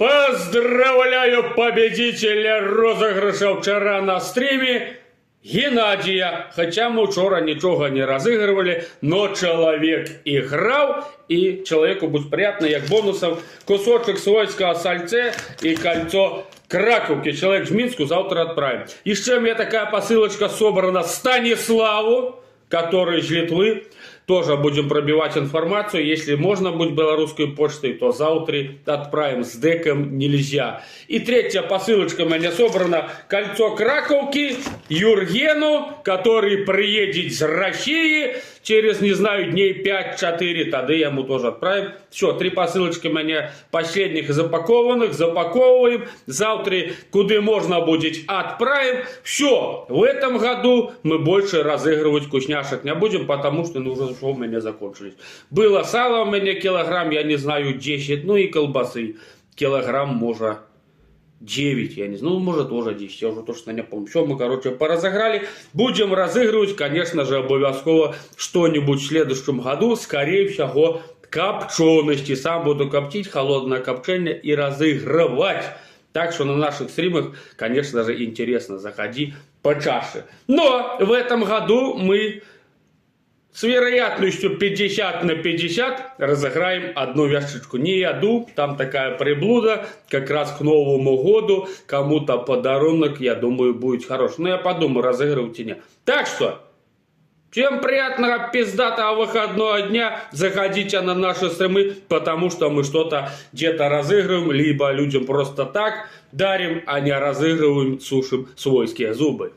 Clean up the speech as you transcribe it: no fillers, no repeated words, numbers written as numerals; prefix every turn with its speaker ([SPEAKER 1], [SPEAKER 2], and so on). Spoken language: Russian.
[SPEAKER 1] Поздравляю победителя розыгрыша вчера на стриме Геннадия. Хотя мы вчера ничего не разыгрывали, но человек играл, и человеку будет приятно, як бонусов, кусочек свойского сальце и кольцо Краковки. Человек в Минску завтра отправим. Еще у меня такая посылочка собрана Станиславу, который из Литвы. Тоже будем пробивать информацию. Если можно будет белорусской почтой, то завтра отправим. С деком нельзя. И третья посылочка у меня собрана. Кольцо Краковки Юргену, который приедет с России через, не знаю, дней 5-4. Тогда ему тоже отправим. Все, 3 посылочки у меня последних запакованных. Запаковываем. Завтра, куда можно будет, отправим. Все, в этом году мы больше разыгрывать вкусняшек не будем, потому что уже у меня закончились. Было сало у меня килограмм, я не знаю, 10, ну и колбасы. Килограмм, может, 9, я не знаю, ну, может, тоже 10, я уже точно не помню. Все, мы, короче, поразыграли. Будем разыгрывать, конечно же, обовязково что-нибудь в следующем году, скорее всего, копчености. Сам буду коптить, холодное копчение и разыгрывать. Так что на наших стримах, конечно же, интересно, заходи почаще. Но в этом году мы с вероятностью 50 на 50 разыграем одну вешечку. Не яду, там такая приблуда, как раз к Новому году. Кому-то подарунок, я думаю, будет хороший. Но я подумаю, разыгрывать и нет. Так что, всем приятного пиздатого выходного дня. Заходите на наши стримы, потому что мы что-то где-то разыгрываем, либо людям просто так дарим, а не разыгрываем, сушим свойские зубы.